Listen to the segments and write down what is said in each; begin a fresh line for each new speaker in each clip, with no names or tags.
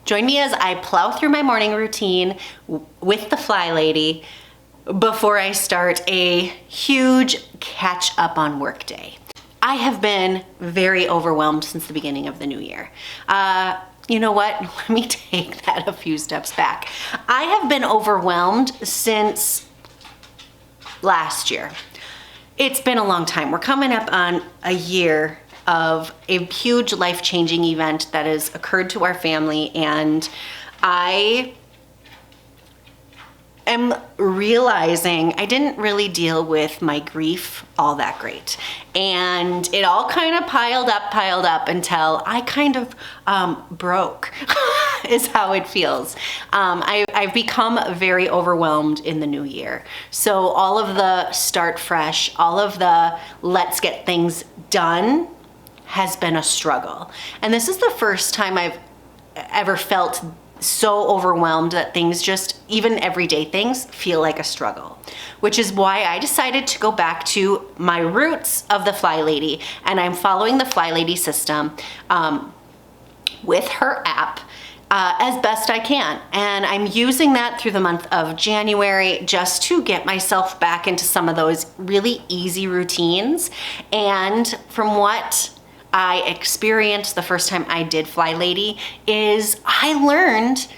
Join me as I plow through my morning routine with the Fly Lady before I start a huge catch up on work day. I have been very overwhelmed since the beginning of the new year. You know what? Let me take that a few steps back. I have been overwhelmed since last year. It's been a long time. We're coming up on a year of a huge life-changing event that has occurred to our family, and I am realizing I didn't really deal with my grief all that great. And it all kind of piled up until I kind of broke is how it feels. I've become very overwhelmed in the new year. So all of the start fresh, all of the let's get things done has been a struggle. And this is the first time I've ever felt so overwhelmed that things just, even everyday things, feel like a struggle. Which is why I decided to go back to my roots of the Fly Lady, and I'm following the Fly Lady system with her app as best I can. And I'm using that through the month of January just to get myself back into some of those really easy routines. And from what I experienced the first time I did Fly Lady is I learned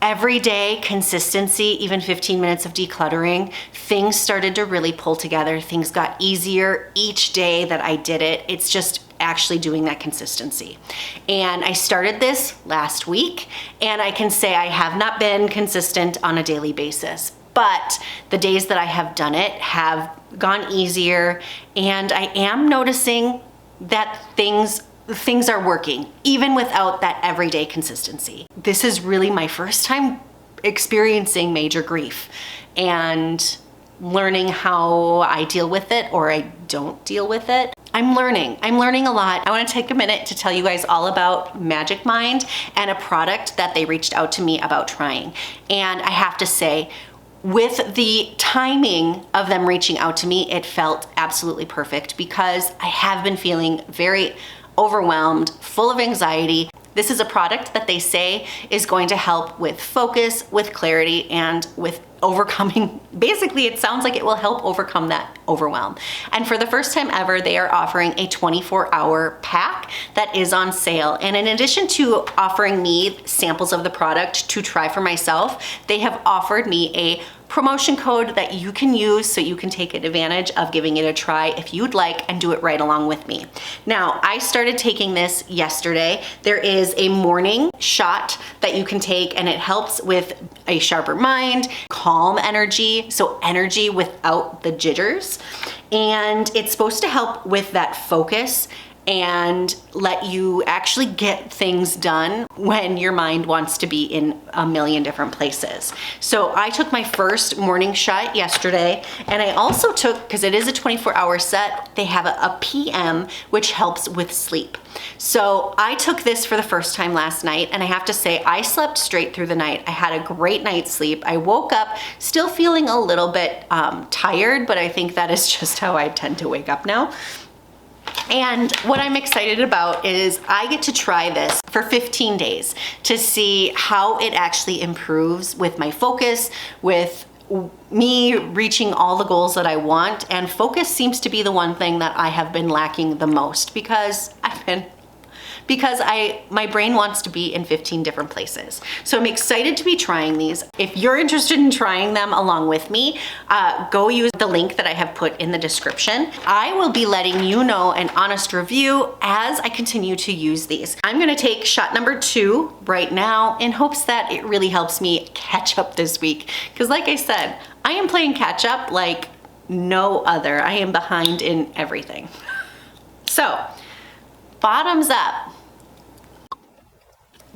everyday consistency, even 15 minutes of decluttering, things started to really pull together. Things got easier each day that I did it. It's just actually doing that consistency. And I started this last week, and I can say I have not been consistent on a daily basis. But the days that I have done it have gone easier, and I am noticing that things are working, even without that everyday consistency. This is really my first time experiencing major grief and learning how I deal with it or I don't deal with it. I'm learning a lot. I want to take a minute to tell you guys all about Magic Mind and a product that they reached out to me about trying. And I have to say, with the timing of them reaching out to me, it felt absolutely perfect because I have been feeling very overwhelmed, full of anxiety. This is a product that they say is going to help with focus, with clarity, and with overcoming. Basically, it sounds like it will help overcome that overwhelm. And for the first time ever, they are offering a 24-hour pack that is on sale. And in addition to offering me samples of the product to try for myself, they have offered me a promotion code that you can use so you can take advantage of giving it a try if you'd like and do it right along with me. Now, I started taking this yesterday. There is a morning shot that you can take, and it helps with a sharper mind, calm energy, so energy without the jitters. And it's supposed to help with that focus and let you actually get things done when your mind wants to be in a million different places. So I took my first morning shot yesterday, and I also took, because it is a 24-hour set, they have a PM, which helps with sleep. So I took this for the first time last night, and I have to say I slept straight through the night. I had a great night's sleep. I woke up still feeling a little bit tired, but I think that is just how I tend to wake up now. And what I'm excited about is I get to try this for 15 days to see how it actually improves with my focus, with me reaching all the goals that I want. And focus seems to be the one thing that I have been lacking the most because my brain wants to be in 15 different places. So I'm excited to be trying these. If you're interested in trying them along with me, go use the link that I have put in the description. I will be letting you know an honest review as I continue to use these. I'm gonna take shot number 2 right now in hopes that it really helps me catch up this week. Because like I said, I am playing catch up like no other. I am behind in everything. So, bottoms up.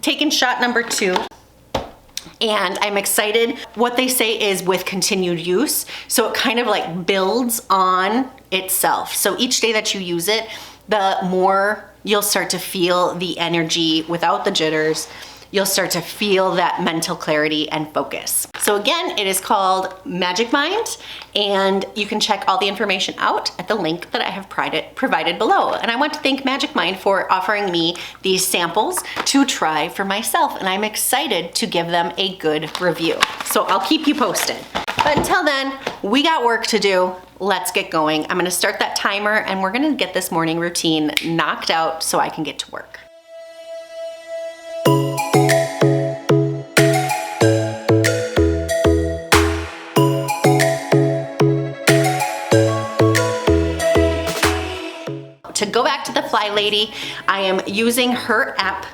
Taking shot number 2, and I'm excited. What they say is with continued use, so it kind of like builds on itself. So each day that you use it, the more you'll start to feel the energy without the jitters. You'll start to feel that mental clarity and focus. So again, it is called Magic Mind, and you can check all the information out at the link that I have provided below. And I want to thank Magic Mind for offering me these samples to try for myself, and I'm excited to give them a good review. So I'll keep you posted. But until then, we got work to do. Let's get going. I'm gonna start that timer and we're gonna get this morning routine knocked out so I can get to work. To go back to the Fly Lady, I am using her app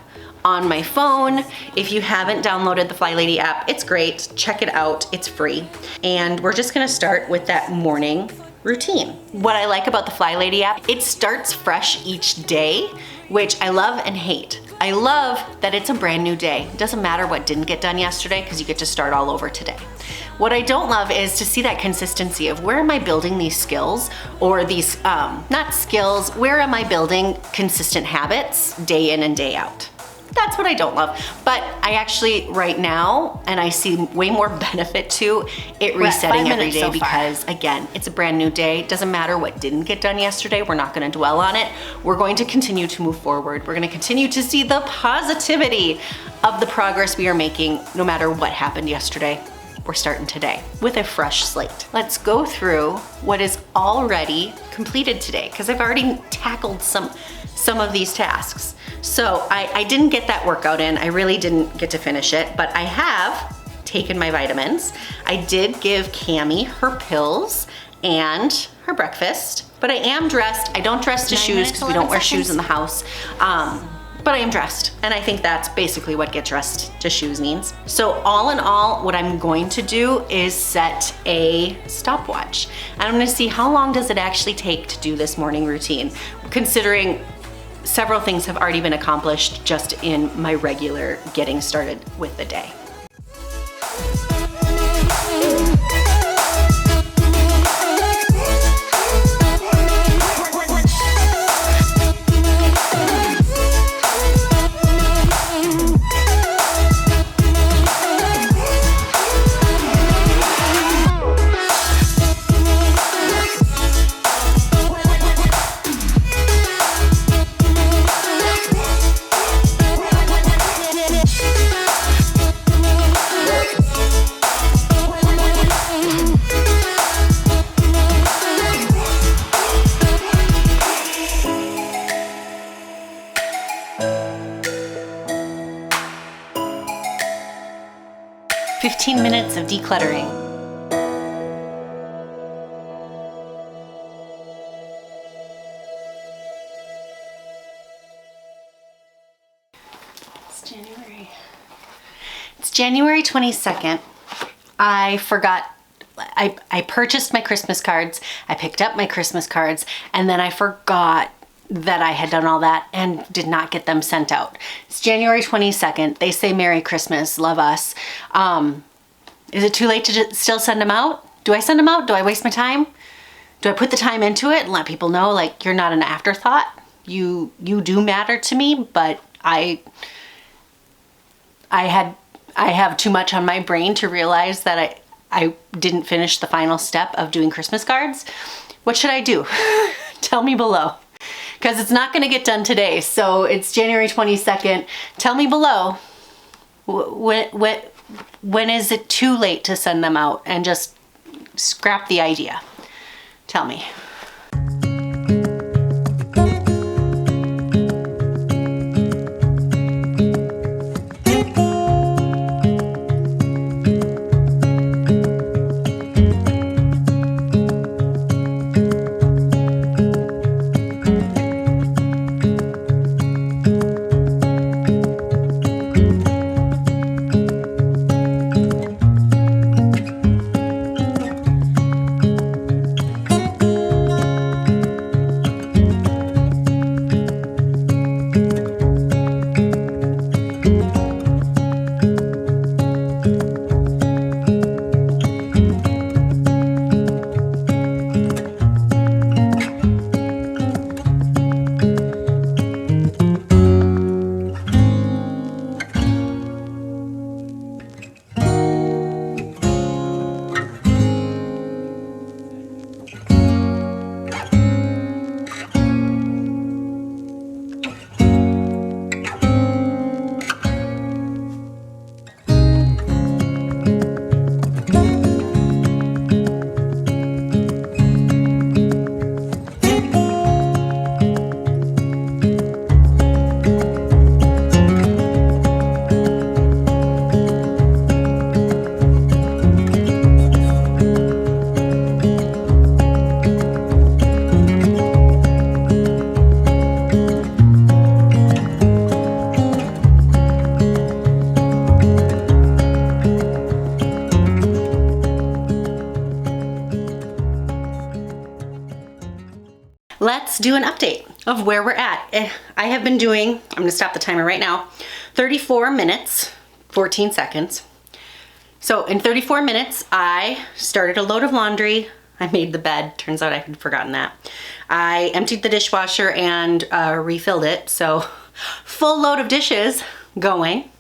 on my phone. If you haven't downloaded the Fly Lady app, it's great. Check it out, it's free. And we're just gonna start with that morning routine. What I like about the Fly Lady app, it starts fresh each day, which I love and hate. I love that it's a brand new day. It doesn't matter what didn't get done yesterday because you get to start all over today. What I don't love is to see that consistency of where am I building these skills, or these, not skills, where am I building consistent habits day in and day out? That's what I don't love. But I actually, right now, and I see way more benefit to it resetting every day because, again, it's a brand new day. Doesn't matter what didn't get done yesterday. We're not gonna dwell on it. We're going to continue to move forward. We're gonna continue to see the positivity of the progress we are making no matter what happened yesterday. We're starting today with a fresh slate. Let's go through what is already completed today because I've already tackled some of these tasks. So I didn't get that workout in. I really didn't get to finish it, but I have taken my vitamins. I did give Cammie her pills and her breakfast, but I am dressed. I don't dress to shoes because we don't wear shoes in the house. But I am dressed, and I think that's basically what get dressed to shoes means. So all in all, what I'm going to do is set a stopwatch. And I'm gonna see how long does it actually take to do this morning routine, considering several things have already been accomplished just in my regular getting started with the day. Minutes of decluttering. It's January 22nd. I forgot, I purchased my Christmas cards, I picked up my Christmas cards, and then I forgot that I had done all that and did not get them sent out. It's January 22nd. They say Merry Christmas, love us. Is it too late to still send them out? Do I send them out? Do I waste my time? Do I put the time into it and let people know, like, you're not an afterthought? You do matter to me, but I have too much on my brain to realize that I didn't finish the final step of doing Christmas cards. What should I do? Tell me below, because it's not gonna get done today. So it's January 22nd. Tell me below, when is it too late to send them out and just scrap the idea? Tell me. let's do an update of where we're at. I have been doing, I'm gonna stop the timer right now, 34 minutes, 14 seconds. So in 34 minutes, I started a load of laundry. I made the bed. Turns out I had forgotten that. I emptied the dishwasher and refilled it. So full load of dishes going.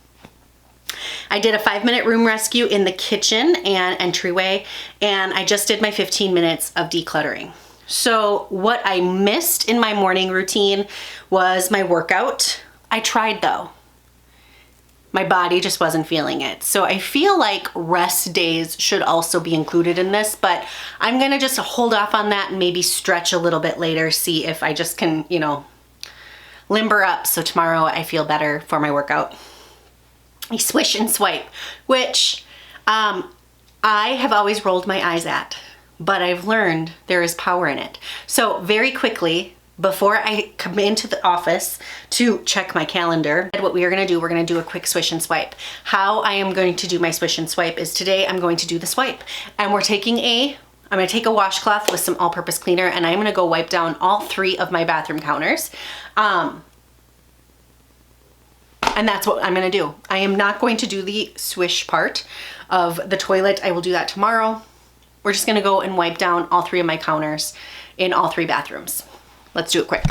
I did a 5-minute room rescue in the kitchen and entryway, and I just did my 15 minutes of decluttering. So what I missed in my morning routine was my workout. I tried though. My body just wasn't feeling it. So I feel like rest days should also be included in this, but I'm gonna just hold off on that and maybe stretch a little bit later, see if I just can, you know, limber up so tomorrow I feel better for my workout. I swish and swipe, which I have always rolled my eyes at, but I've learned there is power in it. So very quickly, before I come into the office to check my calendar, what we are gonna do, we're gonna do a quick swish and swipe. How I am going to do my swish and swipe is today I'm going to do the swipe. And I'm gonna take a washcloth with some all-purpose cleaner, and I'm gonna go wipe down all 3 of my bathroom counters. And that's what I'm gonna do. I am not going to do the swish part of the toilet. I will do that tomorrow. We're just gonna go and wipe down all 3 of my counters in all 3 bathrooms. Let's do it quick.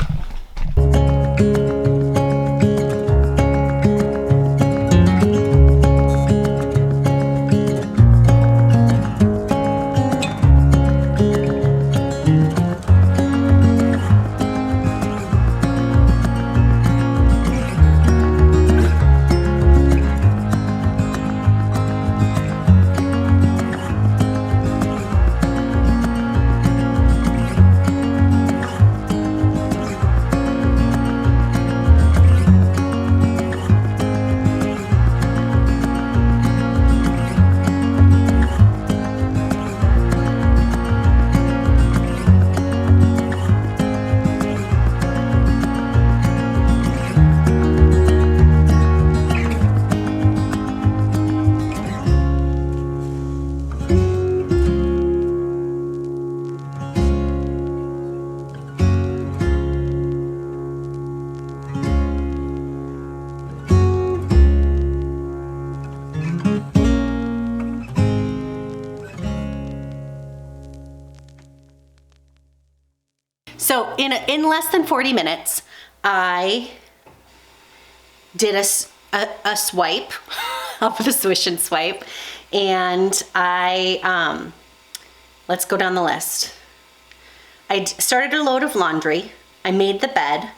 So in less than 40 minutes, I did a swipe of the swish and swipe, and let's go down the list. I started a load of laundry. I made the bed.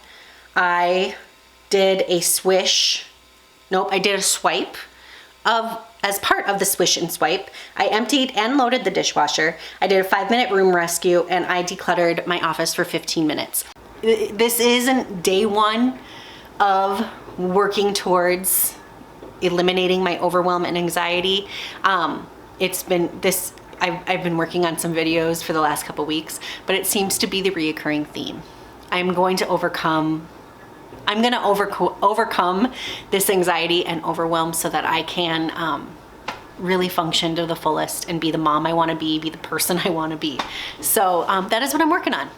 I did a swipe as part of the swish and swipe. I emptied and loaded the dishwasher. I did a 5-minute room rescue, and I decluttered my office for 15 minutes. This isn't day 1 of working towards eliminating my overwhelm and anxiety. I've been working on some videos for the last couple weeks, but it seems to be the reoccurring theme. I'm going to overcome this anxiety and overwhelm so that I can really function to the fullest and be the mom I want to be the person I want to be. So that is what I'm working on.